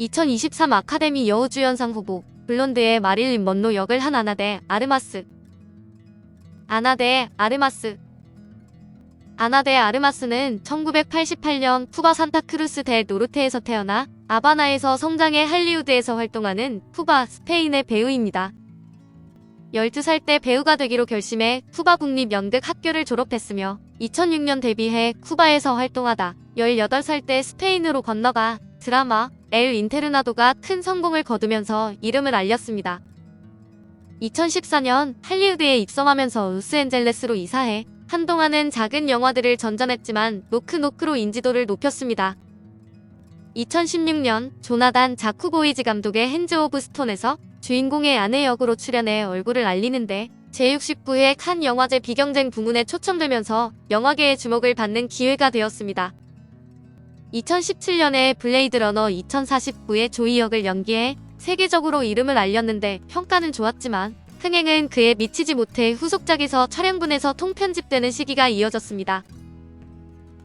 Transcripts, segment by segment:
2023 아카데미 여우주연상 후보 블론드의 마릴린 먼로 역을 한 아나데 아르마스. 아나데 아르마스는 1988년 쿠바 산타크루스 델 노르테에서 태어나 아바나에서 성장해 할리우드에서 활동하는 쿠바, 스페인의 배우입니다. 12살 때 배우가 되기로 결심해 쿠바 국립연극학교를 졸업했으며 2006년 데뷔해 쿠바에서 활동하다 18살 때 스페인으로 건너가 드라마 엘 인테르나도가 큰 성공을 거두면서 이름을 알렸습니다. 2014년 할리우드에 입성하면서 로스앤젤레스로 이사해 한동안은 작은 영화들을 전전했지만 노크노크로 인지도를 높였습니다. 2016년 조나단 자쿠보이즈 감독의 핸즈 오브 스톤에서 주인공의 아내 역으로 출연해 얼굴을 알리는데 제69회 칸 영화제 비경쟁 부문에 초청되면서 영화계의 주목을 받는 기회가 되었습니다. 2017년에 블레이드 러너 2049의 조이 역을 연기해 세계적으로 이름을 알렸는데 평가는 좋았지만 흥행은 그에 미치지 못해 후속작에서 촬영분에서 통편집되는 시기가 이어졌습니다.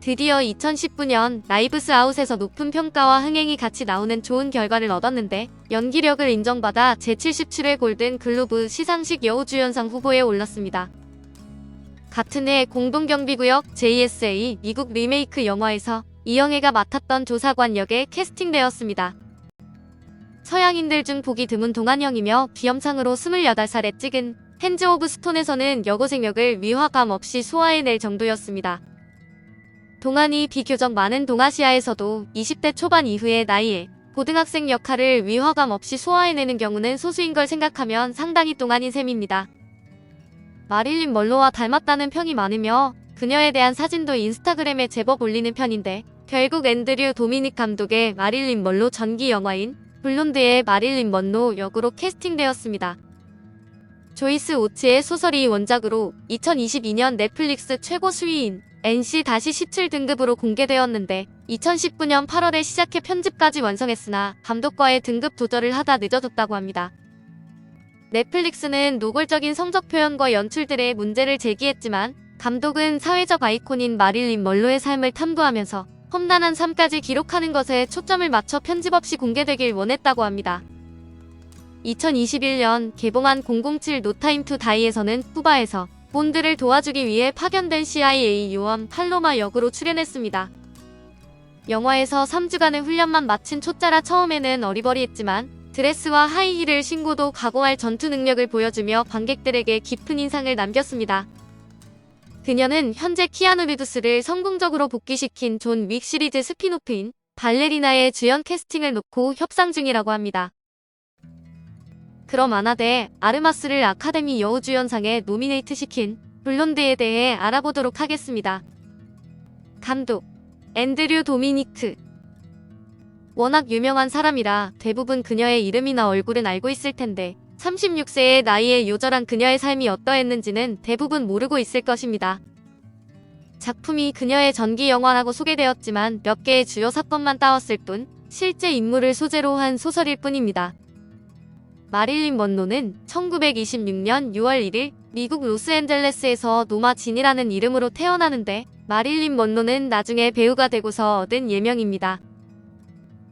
드디어 2019년 나이브스 아웃에서 높은 평가와 흥행이 같이 나오는 좋은 결과를 얻었는데 연기력을 인정받아 제77회 골든 글로브 시상식 여우주연상 후보에 올랐습니다. 같은 해 공동경비구역 JSA 미국 리메이크 영화에서 이영애가 맡았던 조사관 역에 캐스팅되었습니다. 서양인들 중 보기 드문 동안형이며 비염상으로 28살에 찍은 핸즈 오브 스톤에서는 여고생 역을 위화감 없이 소화해낼 정도였습니다. 동안이 비교적 많은 동아시아에서도 20대 초반 이후의 나이에 고등학생 역할을 위화감 없이 소화해내는 경우는 소수인 걸 생각하면 상당히 동안인 셈입니다. 마릴린 먼로와 닮았다는 평이 많으며 그녀에 대한 사진도 인스타그램에 제법 올리는 편인데 결국 앤드류 도미닉 감독의 마릴린 먼로 전기 영화인 블론드의 마릴린 먼로 역으로 캐스팅되었습니다. 조이스 오츠의 소설이 원작으로 2022년 넷플릭스 최고 수위인 NC-17 등급으로 공개되었는데 2019년 8월에 시작해 편집까지 완성했으나 감독과의 등급 조절을 하다 늦어졌다고 합니다. 넷플릭스는 노골적인 성적 표현과 연출들의 문제를 제기했지만 감독은 사회적 아이콘인 마릴린 먼로의 삶을 탐구하면서 험난한 삶까지 기록하는 것에 초점을 맞춰 편집 없이 공개되길 원했다고 합니다. 2021년 개봉한 007 노타임 투 다이에서는 쿠바에서 본드를 도와주기 위해 파견된 CIA 요원 팔로마 역으로 출연했습니다. 영화에서 3주간의 훈련만 마친 초짜라 처음에는 어리버리했지만 드레스와 하이힐을 신고도 각오할 전투 능력을 보여주며 관객들에게 깊은 인상을 남겼습니다. 그녀는 현재 키아누 리브스를 성공적으로 복귀시킨 존 윅 시리즈 스피노프인 발레리나의 주연 캐스팅을 놓고 협상 중이라고 합니다. 그럼 아나데 아르마스를 아카데미 여우주연상에 노미네이트 시킨 블론드에 대해 알아보도록 하겠습니다. 감독 앤드류 도미니크. 워낙 유명한 사람이라 대부분 그녀의 이름이나 얼굴은 알고 있을 텐데 36세의 나이에 요절한 그녀의 삶이 어떠했는지는 대부분 모르고 있을 것입니다. 작품이 그녀의 전기 영화라고 소개되었지만 몇 개의 주요 사건만 따왔을 뿐 실제 인물을 소재로 한 소설일 뿐입니다. 마릴린 먼로는 1926년 6월 1일 미국 로스앤젤레스에서 노마 진이라는 이름으로 태어나는데 마릴린 먼로는 나중에 배우가 되고서 얻은 예명입니다.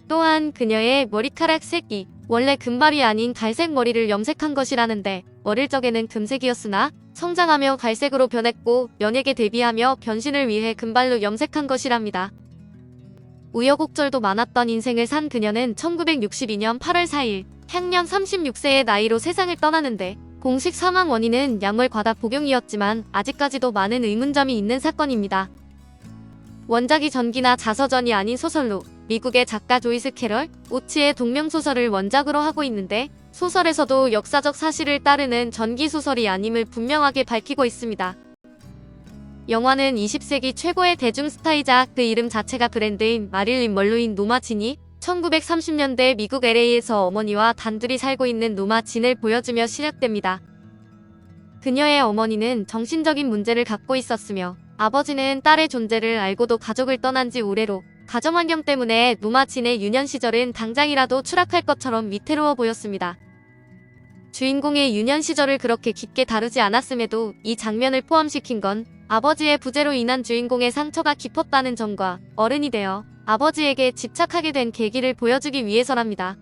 또한 그녀의 머리카락 색이 원래 금발이 아닌 갈색 머리를 염색한 것이라는데 어릴 적에는 금색이었으나 성장하며 갈색으로 변했고 연예계 데뷔하며 변신을 위해 금발로 염색한 것이랍니다. 우여곡절도 많았던 인생을 산 그녀는 1962년 8월 4일 향년 36세의 나이로 세상을 떠나는데 공식 사망 원인은 약물 과다 복용이었지만 아직까지도 많은 의문점이 있는 사건입니다. 원작이 전기나 자서전이 아닌 소설로 미국의 작가 조이스 캐럴, 오츠의 동명소설을 원작으로 하고 있는데 소설에서도 역사적 사실을 따르는 전기소설이 아님을 분명하게 밝히고 있습니다. 영화는 20세기 최고의 대중스타이자 그 이름 자체가 브랜드인 마릴린 먼로인 노마 진이 1930년대 미국 LA에서 어머니와 단둘이 살고 있는 노마 진을 보여주며 시작됩니다. 그녀의 어머니는 정신적인 문제를 갖고 있었으며 아버지는 딸의 존재를 알고도 가족을 떠난 지 오래로 가정환경 때문에 노마 진의 유년 시절은 당장이라도 추락할 것처럼 위태로워 보였습니다. 주인공의 유년 시절을 그렇게 깊게 다루지 않았음에도 이 장면을 포함시킨 건 아버지의 부재로 인한 주인공의 상처가 깊었다는 점과 어른이 되어 아버지에게 집착하게 된 계기를 보여주기 위해서랍니다.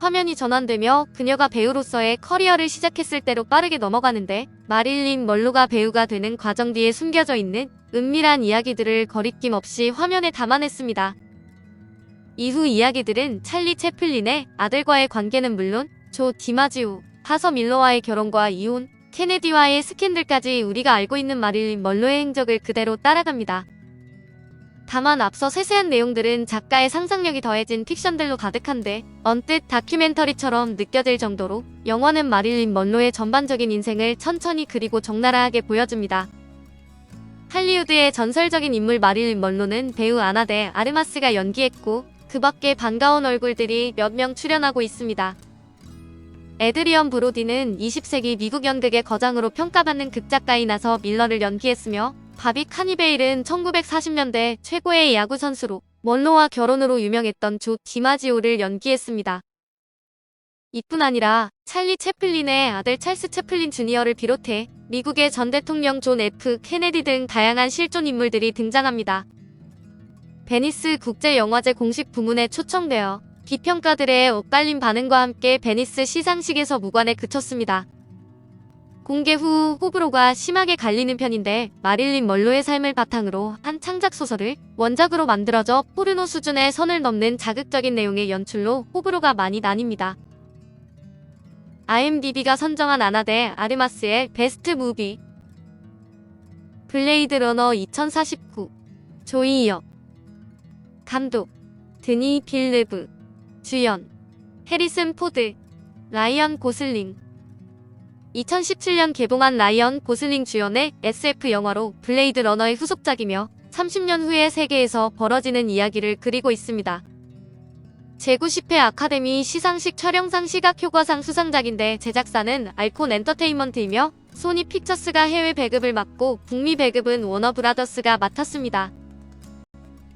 화면이 전환되며 그녀가 배우로서의 커리어를 시작했을 때로 빠르게 넘어가는데 마릴린 먼로가 배우가 되는 과정 뒤에 숨겨져 있는 은밀한 이야기들을 거리낌 없이 화면에 담아냈습니다. 이후 이야기들은 찰리 채플린의 아들과의 관계는 물론 조 디마지오, 하서 밀러와의 결혼과 이혼, 케네디와의 스캔들까지 우리가 알고 있는 마릴린 먼로의 행적을 그대로 따라갑니다. 다만 앞서 세세한 내용들은 작가의 상상력이 더해진 픽션들로 가득한데 언뜻 다큐멘터리처럼 느껴질 정도로 영화는 마릴린 먼로의 전반적인 인생을 천천히 그리고 적나라하게 보여줍니다. 할리우드의 전설적인 인물 마릴린 먼로는 배우 아나 데 아르마스가 연기했고 그 밖에 반가운 얼굴들이 몇 명 출연하고 있습니다. 에드리언 브로디는 20세기 미국 연극의 거장으로 평가받는 극작가인 하서 밀러를 연기했으며 바비 카니베일은 1940년대 최고의 야구 선수로 먼로와 결혼으로 유명했던 조 디마지오를 연기했습니다. 이뿐 아니라 찰리 채플린의 아들 찰스 채플린 주니어를 비롯해 미국의 전 대통령 존 F 케네디 등 다양한 실존 인물들이 등장합니다. 베니스 국제영화제 공식 부문에 초청되어 비평가들의 엇갈린 반응과 함께 베니스 시상식에서 무관에 그쳤습니다. 공개 후 호불호가 심하게 갈리는 편인데 마릴린 먼로의 삶을 바탕으로 한 창작 소설을 원작으로 만들어져 포르노 수준의 선을 넘는 자극적인 내용의 연출로 호불호가 많이 나뉩니다. IMDb가 선정한 아나 데 아르마스의 베스트 무비 블레이드 러너 2049 조이역 감독 드니 빌르브 주연 해리슨 포드 라이언 고슬링 2017년 개봉한 라이언 고슬링 주연의 SF 영화로 블레이드 러너의 후속작이며 30년 후의 세계에서 벌어지는 이야기를 그리고 있습니다. 제90회 아카데미 시상식 촬영상 시각효과상 수상작인데 제작사는 알콘 엔터테인먼트이며 소니 픽처스가 해외 배급을 맡고 북미 배급은 워너브라더스가 맡았습니다.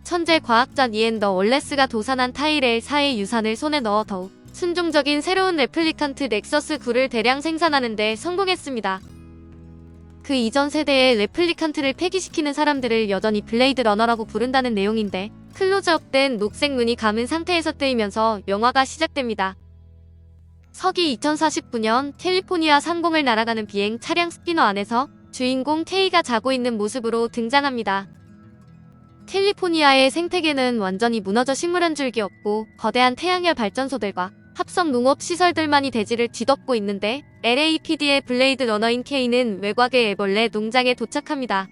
천재 과학자 니앤더 월레스가 도산한 타이레 4의 유산을 손에 넣어 더욱 순종적인 새로운 레플리칸트 넥서스 9를 대량 생산하는 데 성공했습니다. 그 이전 세대의 레플리칸트를 폐기시키는 사람들을 여전히 블레이드 러너라고 부른다는 내용인데 클로즈업된 녹색 눈이 감은 상태에서 뜨이면서 영화가 시작됩니다. 서기 2049년 캘리포니아 상공을 날아가는 비행 차량 스피너 안에서 주인공 케이가 자고 있는 모습으로 등장합니다. 캘리포니아의 생태계는 완전히 무너져 식물 한 줄기 없고 거대한 태양열 발전소들과 합성 농업 시설들만이 대지를 뒤덮고 있는데 LAPD의 블레이드 러너인 케이는 외곽의 애벌레 농장에 도착합니다.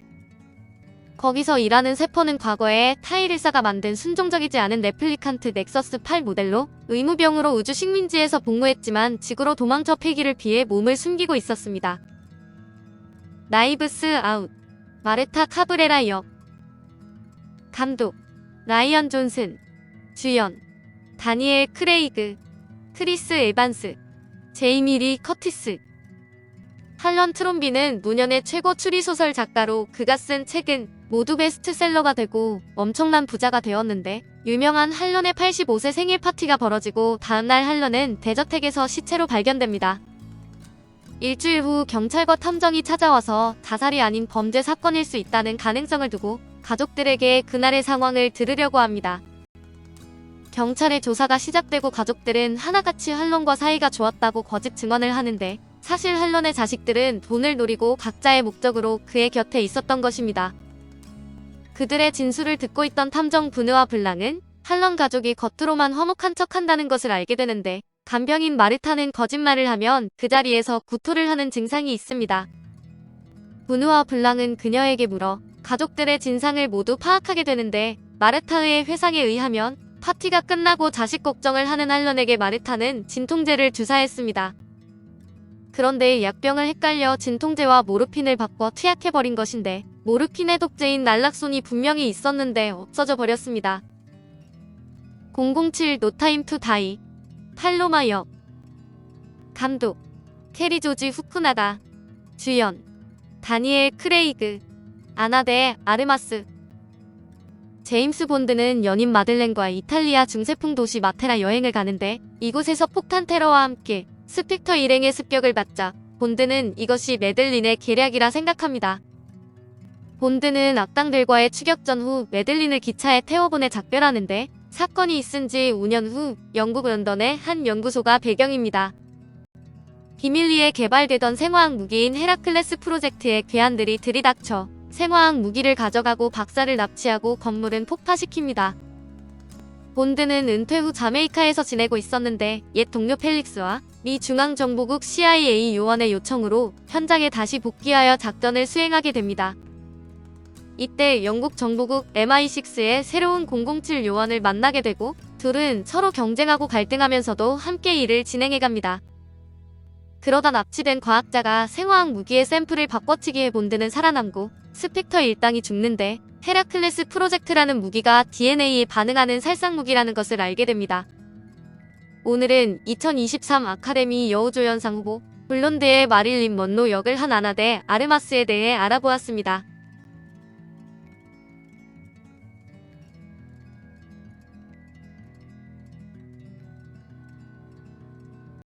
거기서 일하는 세포는 과거에 타이르사가 만든 순종적이지 않은 레플리칸트 넥서스 8 모델로 의무병으로 우주 식민지에서 복무했지만 지구로 도망쳐 폐기를 피해 몸을 숨기고 있었습니다. 나이브스 아웃 마르타 카브레라 역 감독 라이언 존슨 주연 다니엘 크레이그 크리스 에반스 제이미 리 커티스 할런 트롬비는 노년의 최고 추리소설 작가로 그가 쓴 책은 모두 베스트셀러가 되고 엄청난 부자가 되었는데 유명한 할런의 85세 생일 파티가 벌어지고 다음날 할런은 대저택에서 시체로 발견됩니다. 일주일 후 경찰과 탐정이 찾아와서 자살이 아닌 범죄 사건일 수 있다는 가능성을 두고 가족들에게 그날의 상황을 들으려고 합니다. 경찰의 조사가 시작되고 가족들은 하나같이 할런과 사이가 좋았다고 거짓 증언을 하는데 사실 할런의 자식들은 돈을 노리고 각자의 목적으로 그의 곁에 있었던 것입니다. 그들의 진술을 듣고 있던 탐정 브느와 블랑은 할런 가족이 겉으로만 화목한 척한다는 것을 알게 되는데 간병인 마르타는 거짓말을 하면 그 자리에서 구토를 하는 증상이 있습니다. 브느와 블랑은 그녀에게 물어 가족들의 진상을 모두 파악하게 되는데 마르타의 회상에 의하면 파티가 끝나고 자식 걱정을 하는 할런에게 마르타는 진통제를 주사했습니다. 그런데 약병을 헷갈려 진통제와 모르핀을 바꿔 투약해버린 것인데 모르핀의 독재인 날락손이 분명히 있었는데 없어져 버렸습니다. 007 노타임 투 다이 팔로마 역 감독 캐리 조지 후쿠나가 주연 다니엘 크레이그 아나 데 아르마스 제임스 본드는 연인 마들렌과 이탈리아 중세풍 도시 마테라 여행을 가는데 이곳에서 폭탄 테러와 함께 스펙터 일행의 습격을 받자 본드는 이것이 메들린의 계략이라 생각합니다. 본드는 악당들과의 추격전 후 매들린을 기차에 태워보내 작별하는데 사건이 있은 지 5년 후 영국 런던의 한 연구소가 배경입니다. 비밀리에 개발되던 생화학 무기인 헤라클레스 프로젝트의 괴한들이 들이닥쳐 생화학 무기를 가져가고 박사를 납치하고 건물은 폭파시킵니다. 본드는 은퇴 후 자메이카에서 지내고 있었는데 옛 동료 펠릭스와 미 중앙정보국 CIA 요원의 요청으로 현장에 다시 복귀하여 작전을 수행하게 됩니다. 이때 영국 정보국 MI6의 새로운 007 요원을 만나게 되고 둘은 서로 경쟁하고 갈등하면서도 함께 일을 진행해갑니다. 그러다 납치된 과학자가 생화학 무기의 샘플을 바꿔치기해 본드는 살아남고 스펙터 일당이 죽는데 헤라클레스 프로젝트라는 무기가 DNA에 반응하는 살상무기라는 것을 알게 됩니다. 오늘은 2023 아카데미 여우조연상 후보 블론드의 마릴린 먼로 역을 한 아나데 아르마스에 대해 알아보았습니다.